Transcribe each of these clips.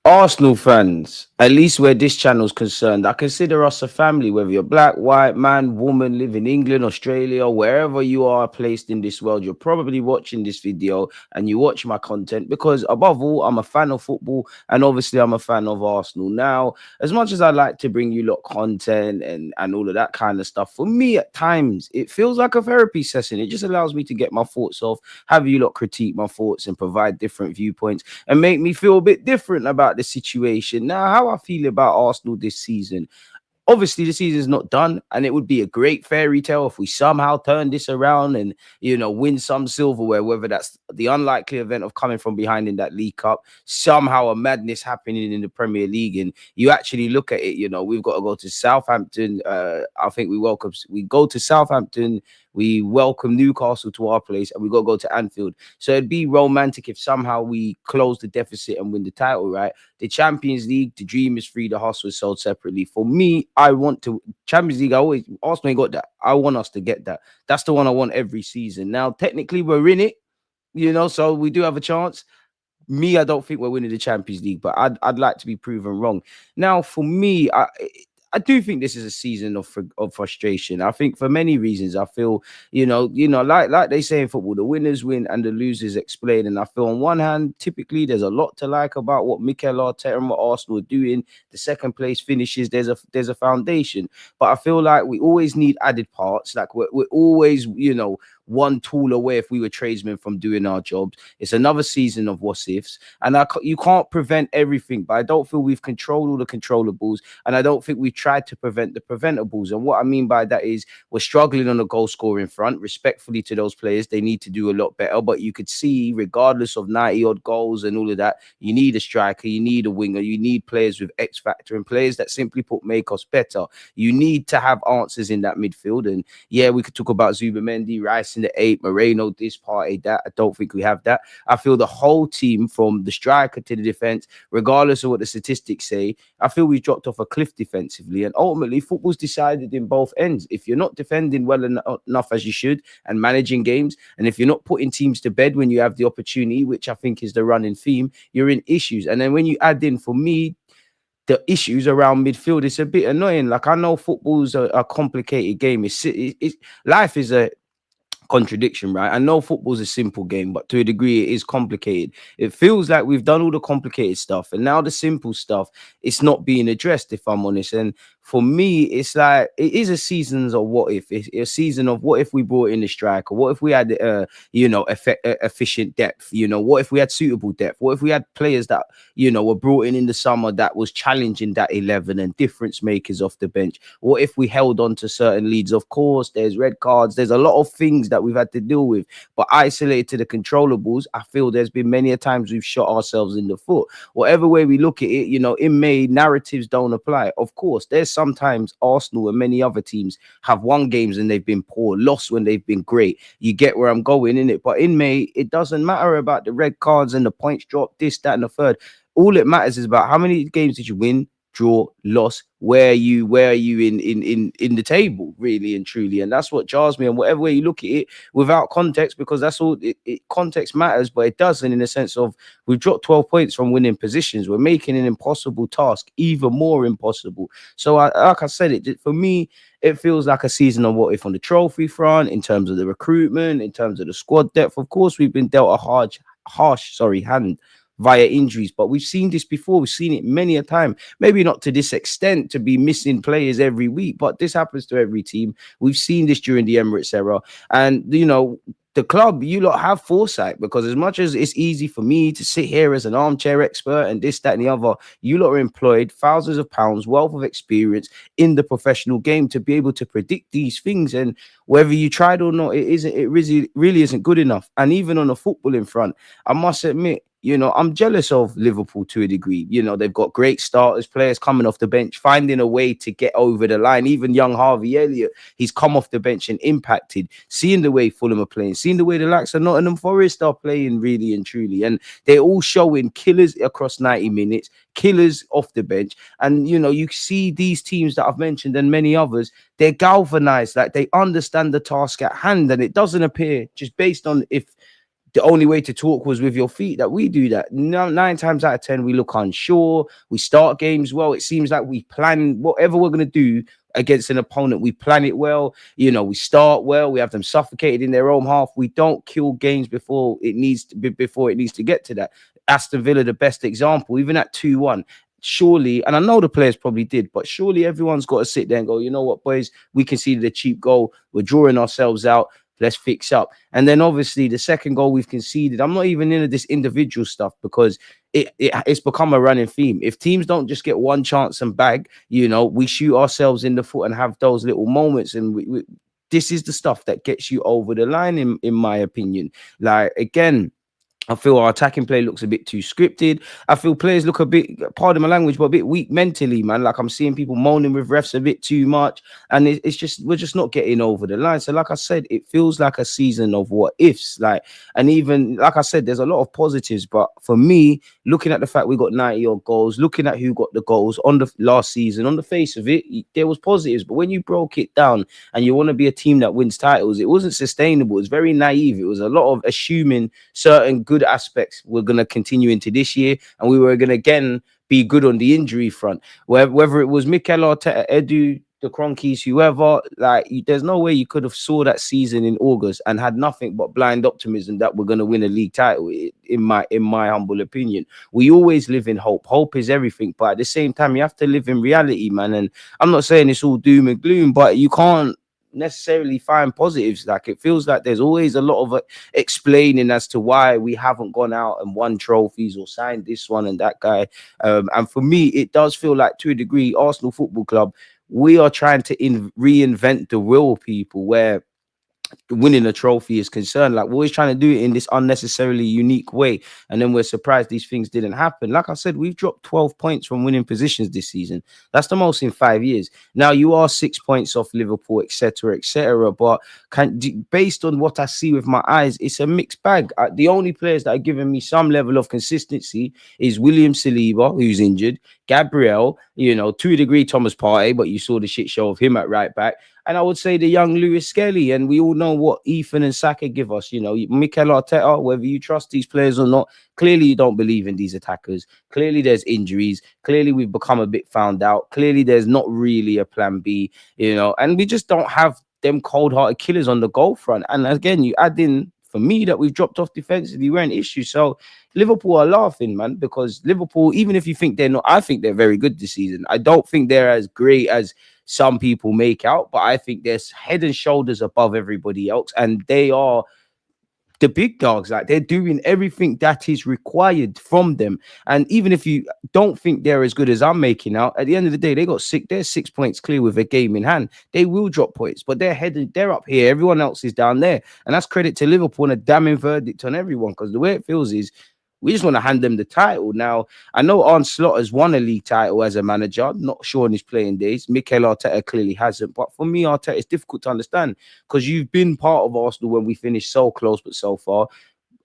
Arsenal fans, at least where this channel is concerned, I consider us a family, whether you're black, white, man, woman, live in England, Australia, wherever you are placed in this world. You're probably watching this video and you watch my content because, above all, I'm a fan of football and obviously I'm a fan of Arsenal. Now, as much as I like to bring you lot content and all of that kind of stuff, for me at times it feels like a therapy session. It just allows me to get my thoughts off, have you lot critique my thoughts and provide different viewpoints and make me feel a bit different about the situation. Now, how I feel about Arsenal this season. Obviously, the season's not done, and it would be a great fairy tale if we somehow turn this around and win some silverware. Whether that's the unlikely event of coming from behind in that League Cup, somehow a madness happening in the Premier League, and you actually look at it. We've got to go to Southampton. I think we go to Southampton. We welcome Newcastle to our place, and we got to go to Anfield. So it'd be romantic if somehow we close the deficit and win the title, right? The Champions League, the dream is free, the hustle is sold separately. For me, I want to Champions League. Arsenal ain't got that. I want us to get that. That's the one I want every season. Now, technically, we're in it, so we do have a chance. Me, I don't think we're winning the Champions League, but I'd like to be proven wrong. Now, for me, I do think this is a season of frustration. I think for many reasons, I feel like they say in football, the winners win and the losers explain. And I feel on one hand, typically there's a lot to like about what Mikel Arteta and what Arsenal are doing. The second place finishes. There's a foundation, but I feel like we always need added parts. Like we're always one tool away if we were tradesmen from doing our jobs. It's another season of what ifs, and you can't prevent everything, but I don't feel we've controlled all the controllables, and I don't think we've tried to prevent the preventables. And what I mean by that is we're struggling on the goal scoring front. Respectfully to those players, they need to do a lot better, but you could see, regardless of 90 odd goals and all of that, you need a striker, you need a winger, you need players with X factor and players that simply put make us better. You need to have answers in that midfield. And yeah, we could talk about Zubamendi, Rice in the 8, Moreno, this party, that. I don't think we have that. I feel the whole team, from the striker to the defense, regardless of what the statistics say, I feel we've dropped off a cliff defensively. And ultimately, football's decided in both ends. If you're not defending well enough as you should and managing games, and if you're not putting teams to bed when you have the opportunity, which I think is the running theme, you're in issues. And then when you add in, for me, the issues around midfield, it's a bit annoying. Like, I know football's a complicated game. Life is a contradiction, right? I know football's a simple game, but to a degree it is complicated. It feels like we've done all the complicated stuff and now the simple stuff, it's not being addressed, if I'm honest. And for me, it's like it is a season of what if. It's a season of what if we brought in a striker, what if we had efficient depth, what if we had suitable depth, what if we had players that were brought in the summer that was challenging that 11 and difference makers off the bench. What if we held on to certain leads? Of course, there's red cards, there's a lot of things that we've had to deal with, but isolated to the controllables, I feel there's been many a times we've shot ourselves in the foot. Whatever way we look at it, in May, narratives don't apply. Of course, there's sometimes Arsenal and many other teams have won games and they've been poor, lost when they've been great. You get where I'm going in it. But in May, it doesn't matter about the red cards and the points drop, this, that, and the third. All it matters is about how many games did you win, draw, loss, where are you in the table, really and truly. And that's what jars me. And whatever way you look at it, without context, because that's all context matters, but it doesn't, in the sense of we've dropped 12 points from winning positions. We're making an impossible task even more impossible. So like I said, for me, it feels like a season of what if on the trophy front, in terms of the recruitment, in terms of the squad depth. Of course, we've been dealt a harsh hand via injuries, but we've seen this before. We've seen it many a time, maybe not to this extent, to be missing players every week, but this happens to every team. We've seen this during the Emirates era, and the club, you lot have foresight, because as much as it's easy for me to sit here as an armchair expert and this, that, and the other, you lot are employed thousands of pounds, wealth of experience in the professional game to be able to predict these things. And whether you tried or not, it really isn't good enough. And even on the footballing front, I must admit, I'm jealous of Liverpool to a degree. They've got great starters, players coming off the bench, finding a way to get over the line. Even young Harvey Elliott, he's come off the bench and impacted. Seeing the way Fulham are playing, seeing the way the likes of Nottingham Forest are playing, really and truly. And they're all showing killers across 90 minutes, killers off the bench. And, you see these teams that I've mentioned and many others, they're galvanized, like they understand the task at hand. And it doesn't appear, just based on if the only way to talk was with your feet. That we do that. No, 9 times out of 10, we look unsure. We start games well. It seems like we plan whatever we're gonna do against an opponent. We plan it well. We start well. We have them suffocated in their own half. We don't kill games before it needs to get to that. Aston Villa, the best example, even at 2-1. Surely, and I know the players probably did, but surely everyone's got to sit there and go, you know what, boys, we conceded a cheap goal. We're drawing ourselves out. Let's fix up. And then obviously the second goal we've conceded, I'm not even into this individual stuff because it's become a running theme. If teams don't just get one chance and bag, we shoot ourselves in the foot and have those little moments. And this is the stuff that gets you over the line, in my opinion. Like, again, I feel our attacking play looks a bit too scripted. I feel players look a bit, pardon my language, but a bit weak mentally, man. Like, I'm seeing people moaning with refs a bit too much. And it's just, we're just not getting over the line. So like I said, it feels like a season of what ifs. Like, and even, like I said, there's a lot of positives. But for me, looking at the fact we got 90 odd goals, looking at who got the goals on the last season, on the face of it, there was positives. But when you broke it down and you want to be a team that wins titles, it wasn't sustainable. It was very naive. It was a lot of assuming certain good aspects were going to continue into this year, and we were going to again be good on the injury front. Whether it was Mikel Arteta, Edu, the Cronkies, whoever, like, there's no way you could have saw that season in August and had nothing but blind optimism that we're going to win a league title. In my humble opinion, we always live in hope. Hope is everything, but at the same time, you have to live in reality, man. And I'm not saying it's all doom and gloom, but you can't necessarily find positives. Like, it feels like there's always a lot of explaining as to why we haven't gone out and won trophies or signed this one and that guy. And for me, it does feel like, to a degree, Arsenal Football Club, we are trying to reinvent the real people, where winning a trophy is concerned. Like, we're always trying to do it in this unnecessarily unique way, and then we're surprised these things didn't happen. Like I said, we've dropped 12 points from winning positions this season. That's the most in 5 years. Now, you are 6 points off Liverpool, etc., etc., but based on what I see with my eyes, it's a mixed bag. The only players that are giving me some level of consistency is William Saliba, who's injured, Gabriel, to a degree Thomas Partey, but you saw the shit show of him at right back. And I would say the young Lewis Skelly. And we all know what Ethan and Saka give us. Mikel Arteta, whether you trust these players or not, clearly you don't believe in these attackers. Clearly there's injuries. Clearly we've become a bit found out. Clearly there's not really a plan B, and we just don't have them cold-hearted killers on the goal front. And again, you add in, for me, that we've dropped off defensively, we're an issue. So Liverpool are laughing, man, because Liverpool, even if you think they're not, I think they're very good this season. I don't think they're as great as some people make out, but I think they're head and shoulders above everybody else, and they are the big dogs. Like, they're doing everything that is required from them. And even if you don't think they're as good as I'm making out, at the end of the day, they're 6 points clear with a game in hand. They will drop points, but they're up here. Everyone else is down there. And that's credit to Liverpool and a damning verdict on everyone, because the way it feels is we just want to hand them the title. Now, I know Arne Slot has won a league title as a manager. I'm not sure in his playing days. Mikel Arteta clearly hasn't. But for me, Arteta is difficult to understand, because you've been part of Arsenal when we finished so close but so far.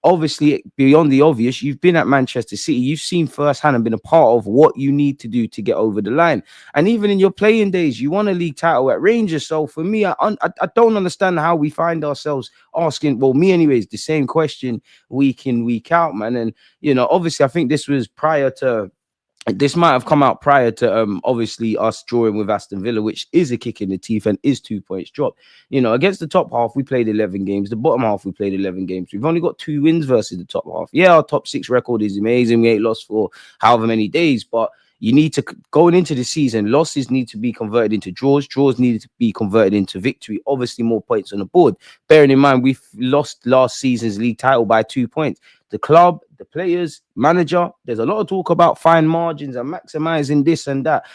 Obviously, beyond the obvious, you've been at Manchester City. You've seen firsthand and been a part of what you need to do to get over the line. And even in your playing days, you won a league title at Rangers. So for me, I don't understand how we find ourselves asking, well, me anyways, the same question week in, week out, man. And, obviously, I think this might have come out prior to obviously us drawing with Aston Villa, which is a kick in the teeth and is 2 points dropped. Against the top half, we played 11 games. The bottom half, we played 11 games. We've only got 2 wins versus the top half. Yeah, our top 6 record is amazing. We ain't lost for however many days, but you need to, going into the season, losses need to be converted into draws. Draws need to be converted into victory. Obviously, more points on the board. Bearing in mind, we've lost last season's league title by 2 points. The club, the players, manager, there's a lot of talk about fine margins and maximizing this and that.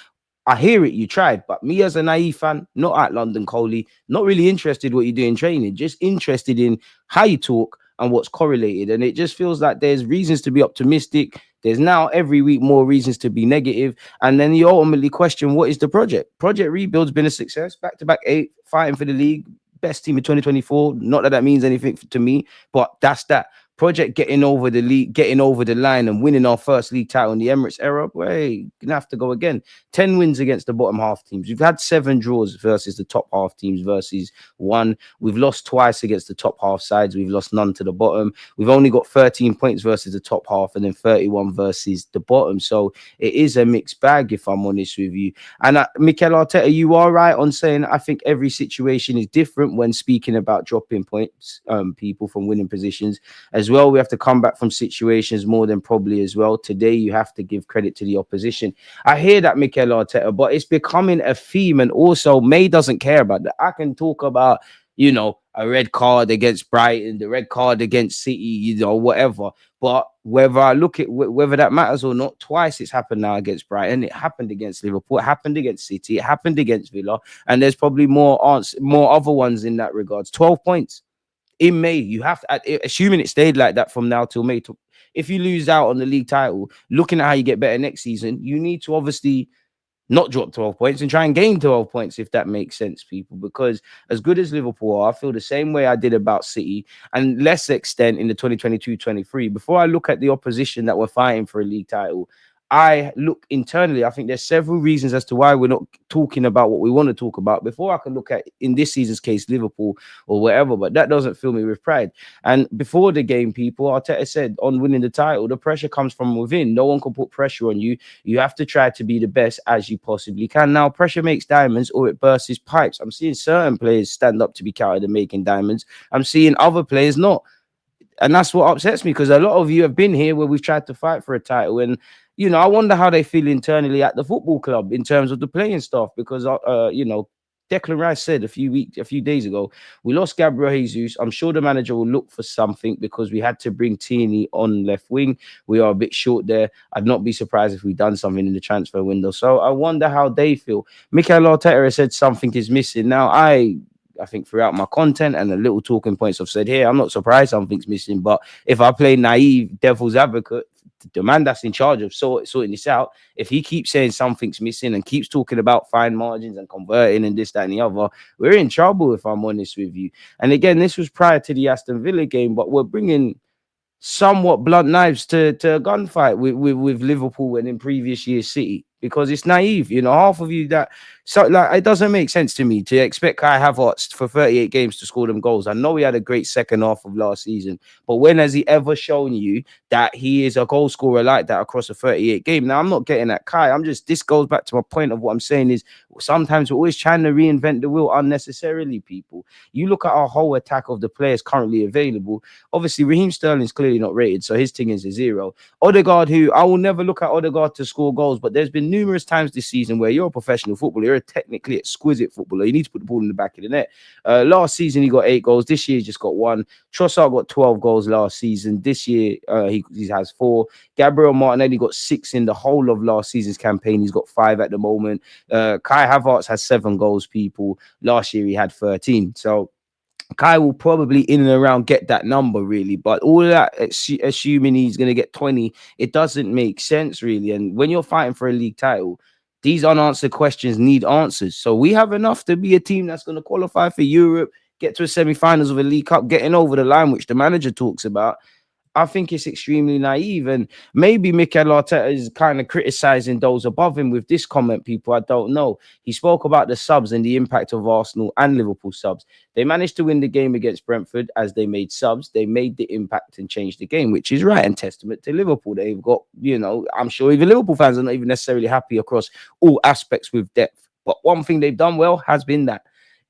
I hear it, you tried, but me as a naive fan, not at London Coley, not really interested what you do in training, just interested in how you talk and what's correlated. And it just feels like there's reasons to be optimistic. There's now every week more reasons to be negative. And then you ultimately question, what is the project? Project Rebuild's been a success, back-to-back 8, fighting for the league, best team in 2024. Not that means anything to me, but that's that. Project getting over the league, getting over the line and winning our first league title in the Emirates era. Wait, gonna have to go again. 10 wins against the bottom half teams. We've had 7 draws versus the top half teams versus 1. We've lost twice against the top half sides. We've lost none to the bottom. We've only got 13 points versus the top half and then 31 versus the bottom. So it is a mixed bag, if I'm honest with you. And Mikel Arteta, you are right on saying I think every situation is different when speaking about dropping points, people from winning positions. As well, we have to come back from situations more than probably as well. Today, you have to give credit to the opposition. I hear that, Mikel Arteta, but it's becoming a theme. And also, May doesn't care about that. I can talk about, a red card against Brighton, the red card against City, whatever. But whether I look at whether that matters or not, twice it's happened now against Brighton. It happened against Liverpool. It happened against City. It happened against Villa. And there's probably more other ones in that regards. 12 points in May. You have to, assuming it stayed like that from now till May. If you lose out on the league title, looking at how you get better next season, you need to obviously not drop 12 points and try and gain 12 points, if that makes sense, people. Because as good as Liverpool are, I feel the same way I did about City, and less extent in the 2022-23. Before I look at the opposition that were fighting for a league title, I look internally. I think there's several reasons as to why we're not talking about what we want to talk about before I can look at, in this season's case, Liverpool or whatever. But that doesn't fill me with pride. And before the game, people, Arteta said on winning the title, the pressure comes from within. No one can put pressure on you. You have to try to be the best as you possibly can. Now, pressure makes diamonds or it bursts pipes. I'm seeing certain players stand up to be counted and making diamonds. I'm seeing other players not. And that's what upsets me, because a lot of you have been here where we've tried to fight for a title. And, I wonder how they feel internally at the football club in terms of the playing staff, because, Declan Rice said a few days ago, we lost Gabriel Jesus. I'm sure the manager will look for something because we had to bring Tierney on left wing. We are a bit short there. I'd not be surprised if we'd done something in the transfer window. So I wonder how they feel. Mikel Arteta said something is missing. Now, I think throughout my content and the little talking points I've said here, I'm not surprised something's missing. But if I play naive devil's advocate, the man that's in charge of sorting this out, if he keeps saying something's missing and keeps talking about fine margins and converting and this, that, and the other, we're in trouble, if I'm honest with you. And again, this was prior to the Aston Villa game, but we're bringing somewhat blunt knives to a gunfight with Liverpool and in previous years City, because it's naive. Half of you it doesn't make sense to me to expect Kai Havertz for 38 games to score them goals. I know he had a great second half of last season, but when has he ever shown you that he is a goal scorer like that across a 38 game? Now, I'm not getting at Kai. This goes back to my point of what I'm saying is sometimes we're always trying to reinvent the wheel unnecessarily, people. You look at our whole attack of the players currently available. Obviously, Raheem Sterling's clearly not rated, so his thing is a 0. Odegaard, who I will never look at Odegaard to score goals, but there's been numerous times this season where you're a professional footballer, you're a technically exquisite footballer. You need to put the ball in the back of the net. Last season, he got 8 goals. This year, he just got 1. Trossard got 12 goals last season. This year, he has 4. Gabriel Martinelli got 6 in the whole of last season's campaign. He's got 5 at the moment. Kai Havertz has 7 goals, people. Last year, he had 13. So Kai will probably in and around get that number, really. But all of that, assuming he's going to get 20, it doesn't make sense, really. And when you're fighting for a league title, these unanswered questions need answers. So we have enough to be a team that's going to qualify for Europe, get to a semi-finals of a League Cup, getting over the line, which the manager talks about. I think it's extremely naive. And maybe Mikel Arteta is kind of criticizing those above him with this comment, people. I don't know. He spoke about the subs and the impact of Arsenal and Liverpool subs. They managed to win the game against Brentford as they made subs. They made the impact and changed the game, which is right and testament to Liverpool. They've got, I'm sure even Liverpool fans are not even necessarily happy across all aspects with depth. But one thing they've done well has been that.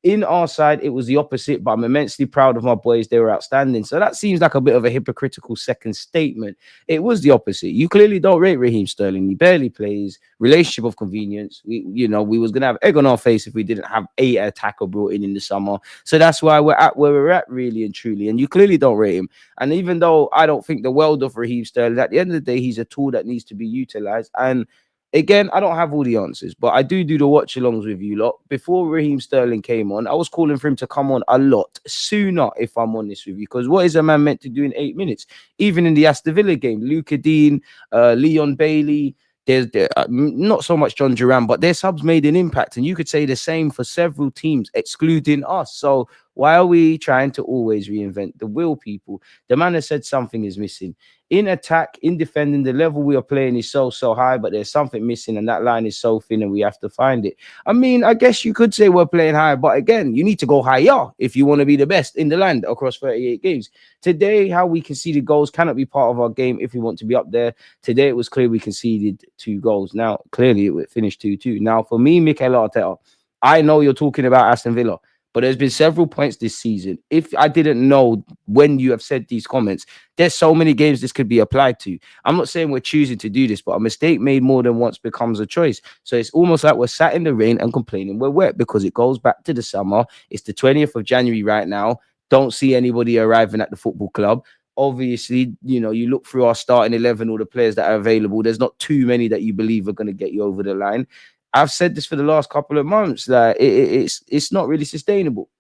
In our side, it was the opposite, but I'm immensely proud of my boys. They were outstanding. So that seems like a bit of a hypocritical second statement. It was the opposite. You clearly don't rate Raheem Sterling. He barely plays. Relationship of convenience. We was going to have egg on our face if we didn't have a attacker brought in the summer. So that's why we're at where we're at, really and truly. And you clearly don't rate him. And even though I don't think the world of Raheem Sterling, at the end of the day, he's a tool that needs to be utilized. And again, I don't have all the answers, but I do the watch-alongs with you lot. Before Raheem Sterling came on, I was calling for him to come on a lot sooner, if I'm honest with you, because what is a man meant to do in 8 minutes? Even in the Aston Villa game, Luca Dean, Leon Bailey, there's not so much John Duran, but their subs made an impact, and you could say the same for several teams, excluding us. So Why are we trying to always reinvent the wheel, people? The man has said something is missing. In attack, in defending, the level we are playing is so high, but there's something missing, and that line is so thin, and we have to find it. I mean, I guess you could say we're playing high, but again, you need to go higher if you want to be the best in the land across 38 games. Today, how we conceded goals cannot be part of our game if we want to be up there. Today, it was clear we conceded 2 goals. Now, clearly, it finished 2-2. Now, for me, Mikel Arteta, I know you're talking about Aston Villa, but there's been several points this season. If I didn't know when you have said these comments, there's so many games this could be applied to. I'm not saying we're choosing to do this, but a mistake made more than once becomes a choice. So it's almost like we're sat in the rain and complaining we're wet, because it goes back to the summer. It's the 20th of January right now. Don't see anybody arriving at the football club. Obviously, you know, you look through our starting 11, all the players that are available. There's not too many that you believe are going to get you over the line. I've said this for the last couple of months, that it's not really sustainable.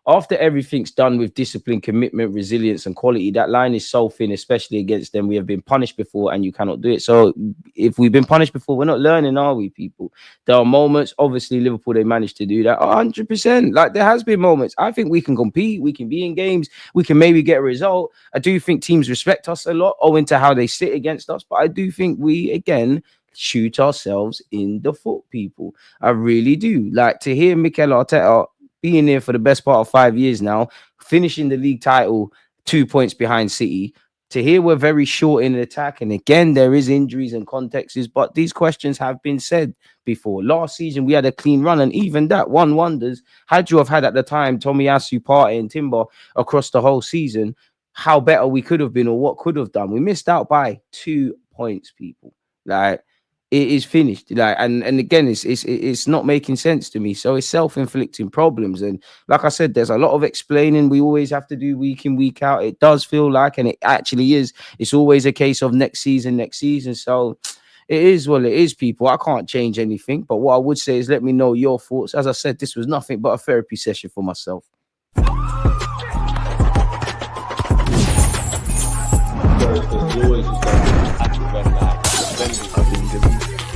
After everything's done with discipline, commitment, resilience, and quality, that line is so thin, especially against them. We have been punished before, and you cannot do it. So if we've been punished before, we're not learning, are we, people? There are moments, obviously, Liverpool, they managed to do that 100%. Like, there has been moments. I think we can compete. We can be in games. We can maybe get a result. I do think teams respect us a lot owing to how they sit against us. But I do think we, again, shoot ourselves in the foot, people. I really do. Like, to hear Mikel Arteta being there for the best part of 5 years now, finishing the league title 2 points behind City, to hear we're very short in attack, and again, there is injuries and contexts, but these questions have been said before. Last season, we had a clean run, and even that one wonders, had you have had at the time Tomiyasu, Partey, and Timber across the whole season, how better we could have been, or what could have done. We missed out by 2 points, people. Like, it is finished. Like, and again, it's not making sense to me. So it's self-inflicting problems. And like I said, there's a lot of explaining we always have to do week in, week out. It does feel like, and it actually is, it's always a case of next season. So it is what it is, people. I can't change anything. But what I would say is, let me know your thoughts. As I said, this was nothing but a therapy session for myself.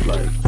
Like